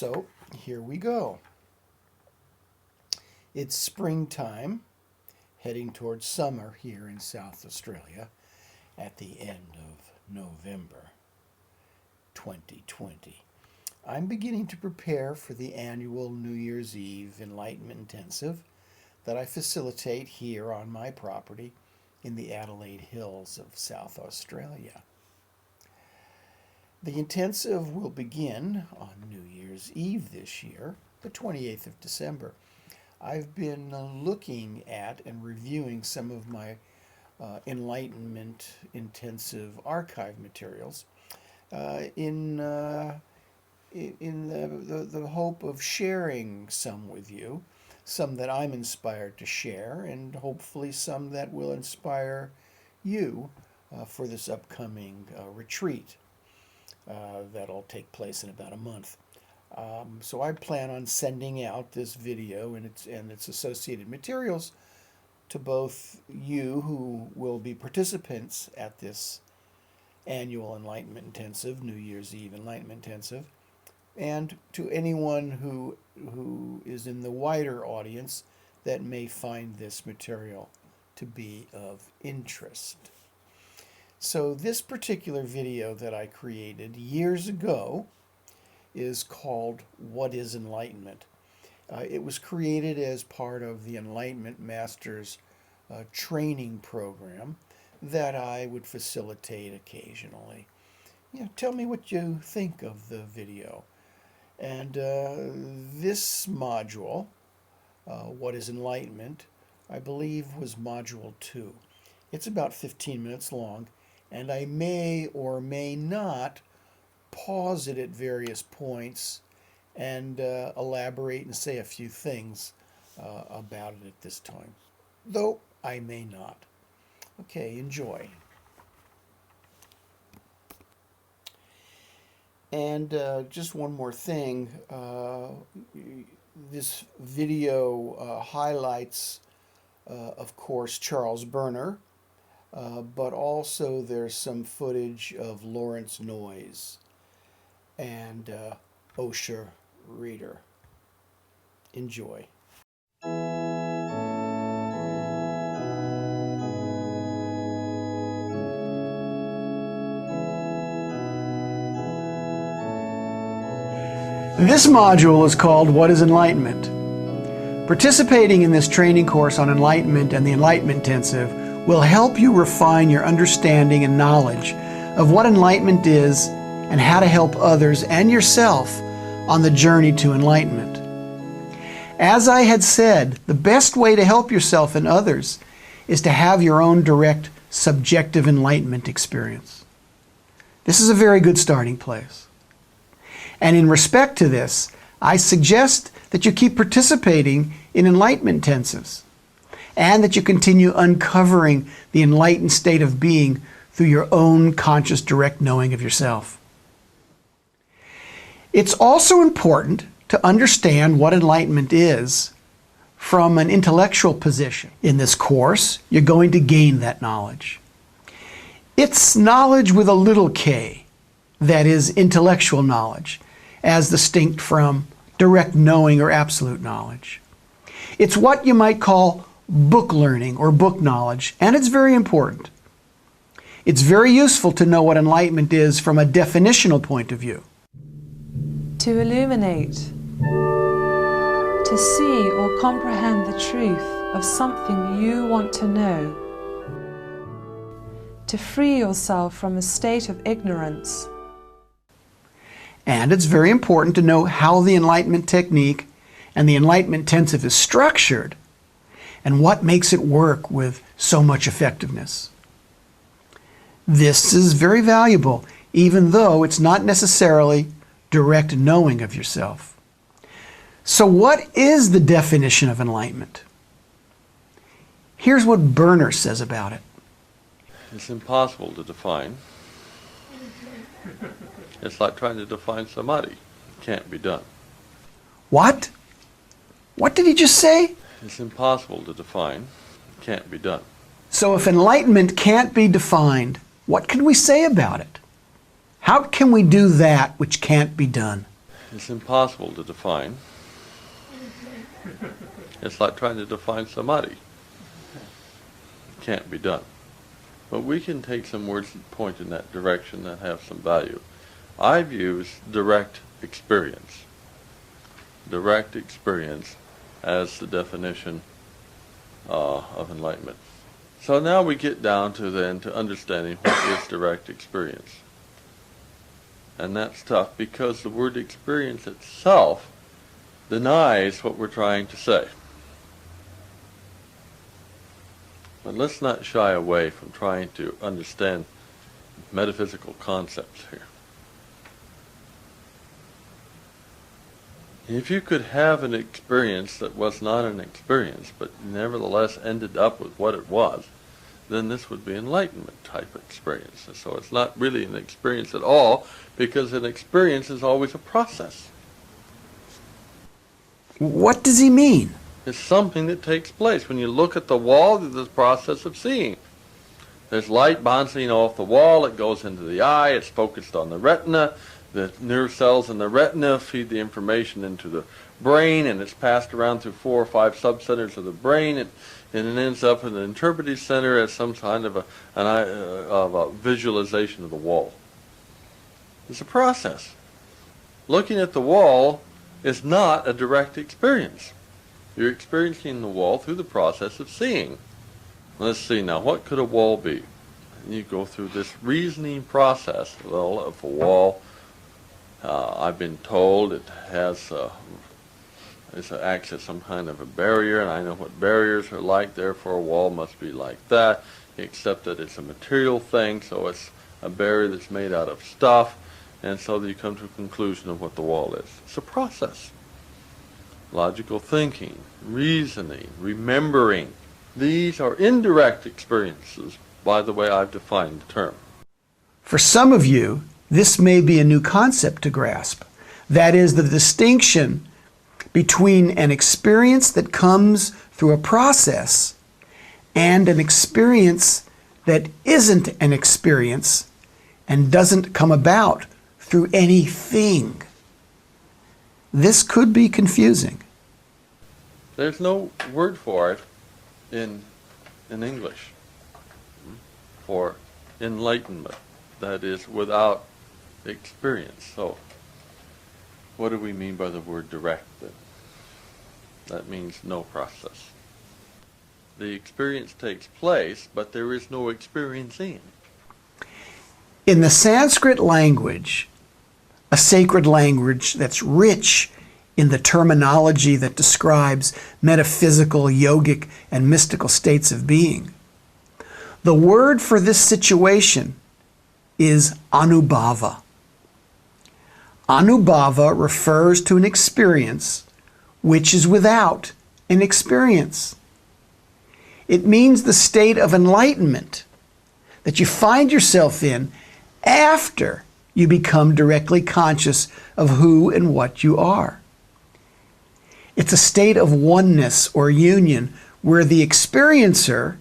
So here we go. It's springtime, heading towards summer here in South Australia at the end of November 2020. I'm beginning to prepare for the annual New Year's Eve Enlightenment Intensive that I facilitate here on my property in the Adelaide Hills of South Australia. The intensive will begin on New Year's Eve this year, the 28th of December. I've been looking at and reviewing some of my Enlightenment Intensive archive materials in the hope of sharing some with you, some that I'm inspired to share, and hopefully some that will inspire you for this upcoming retreat that'll take place in about a month. So I plan on sending out this video and its associated materials to both you who will be participants at this annual Enlightenment Intensive, New Year's Eve Enlightenment Intensive, and to anyone who is in the wider audience that may find this material to be of interest. So this particular video that I created years ago is called What is Enlightenment? It was created as part of the Enlightenment Master's training program that I would facilitate occasionally. Tell me what you think of the video. And this module, What is Enlightenment, I believe was module 2. It's about 15 minutes long, and I may or may not pause it at various points and elaborate and say a few things about it at this time, though I may not. Okay, enjoy. And just one more thing, this video highlights, of course, Charles Berner, but also there's some footage of Lawrence Noyes and Osha Reader. Enjoy. This module is called What is Enlightenment? Participating in this training course on Enlightenment and the Enlightenment Intensive will help you refine your understanding and knowledge of what enlightenment is and how to help others and yourself on the journey to enlightenment. As I had said, the best way to help yourself and others is to have your own direct subjective enlightenment experience. This is a very good starting place. And in respect to this, I suggest that you keep participating in enlightenment intensives and that you continue uncovering the enlightened state of being through your own conscious direct knowing of yourself. It's also important to understand what enlightenment is from an intellectual position. In this course, you're going to gain that knowledge. It's knowledge with a little k, that is intellectual knowledge, as distinct from direct knowing or absolute knowledge. It's what you might call book learning or book knowledge, and it's very important. It's very useful to know what enlightenment is from a definitional point of view. To illuminate, to see or comprehend the truth of something you want to know, to free yourself from a state of ignorance. And it's very important to know how the Enlightenment technique and the Enlightenment Intensive is structured and what makes it work with so much effectiveness. This is very valuable, even though it's not necessarily direct knowing of yourself. So what is the definition of enlightenment? Here's what Berner says about it. It's impossible to define. It's like trying to define samadhi. It can't be done. What? What did he just say? It's impossible to define. It can't be done. So if enlightenment can't be defined, what can we say about it? How can we do that which can't be done? is impossible to define. It's like trying to define samadhi. It can't be done. But we can take some words that point in that direction that have some value. I've used direct experience. Direct experience as the definition of enlightenment. So now we get down to understanding what is direct experience. And that's tough because the word experience itself denies what we're trying to say. But let's not shy away from trying to understand metaphysical concepts here. If you could have an experience that was not an experience, but nevertheless ended up with what it was, then this would be enlightenment type experience. And so it's not really an experience at all, because an experience is always a process. What does he mean? It's something that takes place. When you look at the wall, there's this process of seeing. There's light bouncing off the wall, it goes into the eye, it's focused on the retina, the nerve cells in the retina feed the information into the brain, and it's passed around through 4 or 5 subcenters of the brain, and it ends up in the interpretive center as some kind of a visualization of the wall. It's a process. Looking at the wall is not a direct experience. You're experiencing the wall through the process of seeing. Let's see now, what could a wall be? And you go through this reasoning process. Well, if a wall, I've been told it has acts as some kind of a barrier, and I know what barriers are like, therefore a wall must be like that, except that it's a material thing, so it's a barrier that's made out of stuff, and so you come to a conclusion of what the wall is. It's a process. Logical thinking, reasoning, remembering. These are indirect experiences, by the way I've defined the term. For some of you, this may be a new concept to grasp. That is the distinction between an experience that comes through a process and an experience that isn't an experience and doesn't come about through anything. This could be confusing. There's no word for it in English for enlightenment, that is, without experience. So, what do we mean by the word direct then? That means no process. The experience takes place, but there is no experiencing. In the Sanskrit language, a sacred language that's rich in the terminology that describes metaphysical, yogic, and mystical states of being, the word for this situation is Anubhava. Anubhava refers to an experience which is without an experience. It means the state of enlightenment that you find yourself in after you become directly conscious of who and what you are. It's a state of oneness or union where the experiencer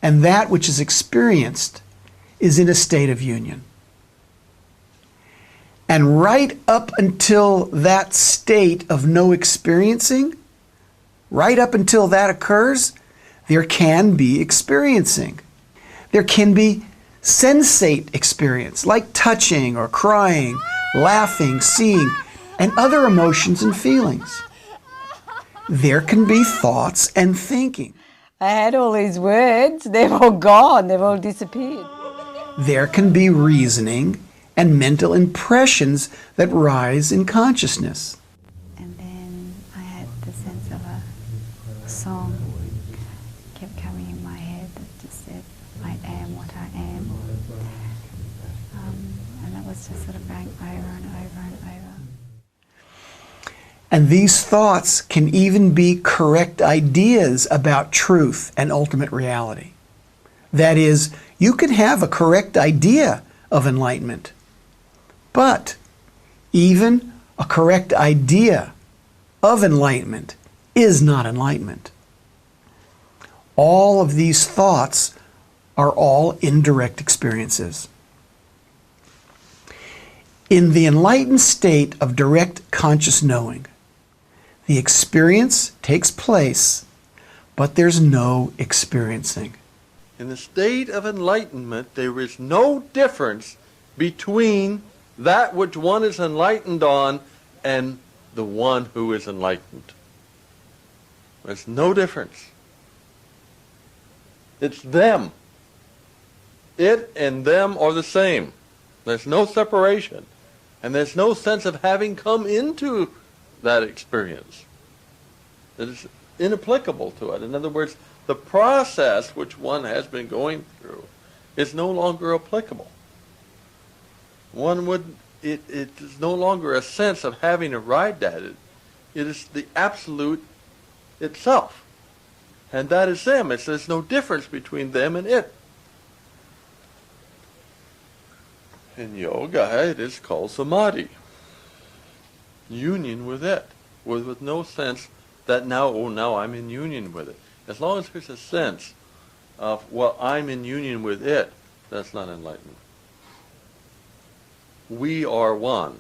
and that which is experienced is in a state of union. And right up until that state of no experiencing, right up until that occurs, there can be experiencing. There can be sensate experience, like touching or crying, laughing, seeing, and other emotions and feelings. There can be thoughts and thinking. I had all these words, they've all gone, they've all disappeared. There can be reasoning and mental impressions that rise in consciousness. And then I had the sense of a song kept coming in my head that just said, I am what I am. And that was just sort of going over and over and over. And these thoughts can even be correct ideas about truth and ultimate reality. That is, you can have a correct idea of enlightenment, but even a correct idea of enlightenment is not enlightenment. All of these thoughts are all indirect experiences. In the enlightened state of direct conscious knowing, the experience takes place, but there's no experiencing. In the state of enlightenment, there is no difference between that which one is enlightened on and the one who is enlightened. There's no difference. It's them. It and them are the same. There's no separation. And there's no sense of having come into that experience. It is inapplicable to it. In other words, the process which one has been going through is no longer applicable. It is no longer a sense of having arrived at it. It is the absolute itself. And that is them. There's no difference between them and it. In yoga, it is called samadhi. Union with it. With no sense that now I'm in union with it. As long as there's a sense of, well, I'm in union with it, that's not enlightenment. We are one.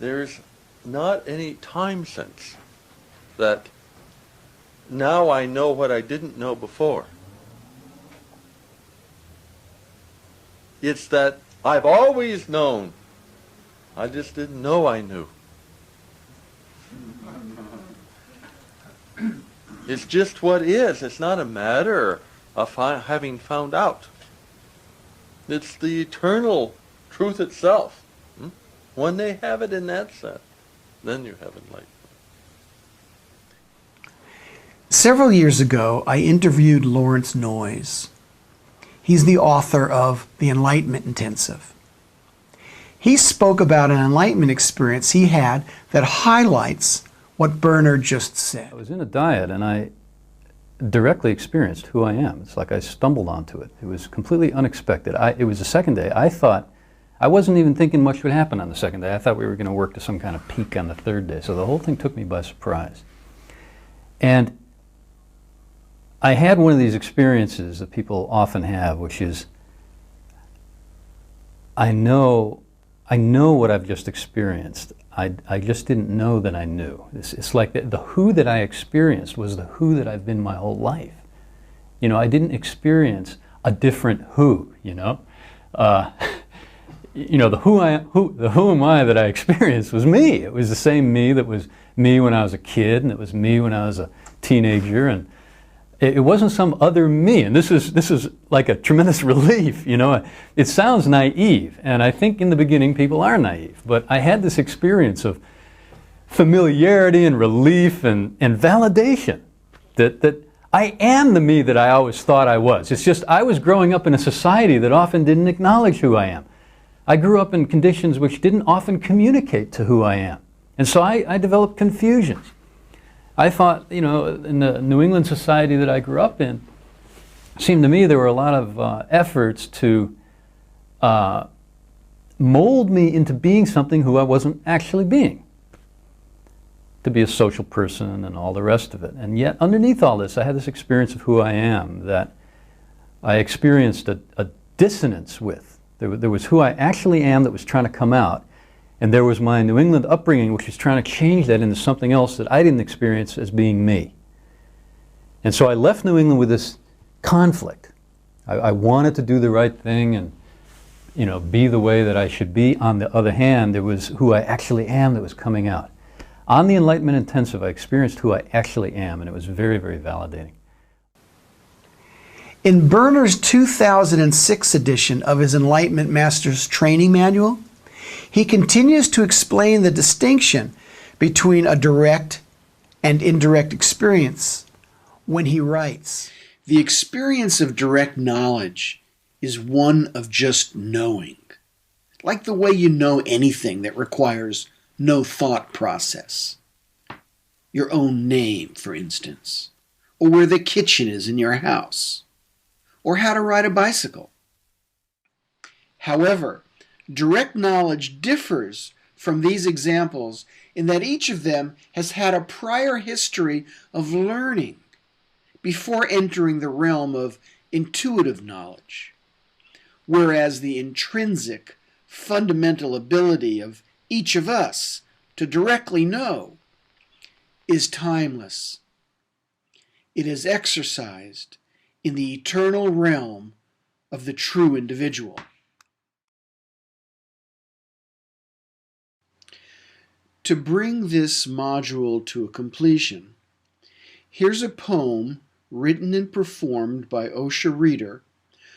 There's not any time sense that now I know what I didn't know before. It's that I've always known. I just didn't know I knew. It's just what is. It's not a matter of having found out. It's the eternal truth itself. When they have it in that sense, then you have enlightenment. Several years ago, I interviewed Lawrence Noyes. He's the author of The Enlightenment Intensive. He spoke about an enlightenment experience he had that highlights what Berner just said. I was in a diet and I directly experienced who I am. It's like I stumbled onto it. It was completely unexpected. It was the second day. I wasn't even thinking much would happen on the second day. I thought we were going to work to some kind of peak on the third day. So the whole thing took me by surprise. And I had one of these experiences that people often have, which is, I know what I've just experienced. I just didn't know that I knew. It's like the who that I experienced was the who that I've been my whole life. You know, I didn't experience a different who, you know. You know, the who am I that I experienced was me. It was the same me that was me when I was a kid, and it was me when I was a teenager, and it wasn't some other me. And this is like a tremendous relief, you know. It sounds naive, and I think in the beginning people are naive, but I had this experience of familiarity and relief and validation that I am the me that I always thought I was. It's just I was growing up in a society that often didn't acknowledge who I am. I grew up in conditions which didn't often communicate to who I am. And so I developed confusions. I thought, you know, in the New England society that I grew up in, it seemed to me there were a lot of efforts to mold me into being something who I wasn't actually being. To be a social person and all the rest of it. And yet, underneath all this, I had this experience of who I am that I experienced a dissonance with. There was who I actually am that was trying to come out, and there was my New England upbringing which was trying to change that into something else that I didn't experience as being me. And so I left New England with this conflict. I wanted to do the right thing and, you know, be the way that I should be. On the other hand, there was who I actually am that was coming out. On the Enlightenment Intensive, I experienced who I actually am, and it was very, very validating. In Berner's 2006 edition of his Enlightenment Master's Training Manual, he continues to explain the distinction between a direct and indirect experience when he writes, "The experience of direct knowledge is one of just knowing, like the way you know anything that requires no thought process. Your own name, for instance, or where the kitchen is in your house, or how to ride a bicycle. However, direct knowledge differs from these examples in that each of them has had a prior history of learning before entering the realm of intuitive knowledge, whereas the intrinsic, fundamental ability of each of us to directly know is timeless. It is exercised in the eternal realm of the true individual. To bring this module to a completion, here's a poem written and performed by Osha Reader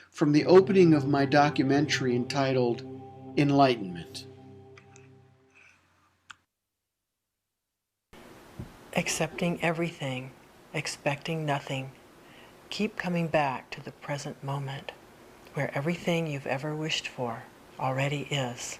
from the opening of my documentary entitled Enlightenment. Accepting everything, expecting nothing. Keep coming back to the present moment, where everything you've ever wished for already is.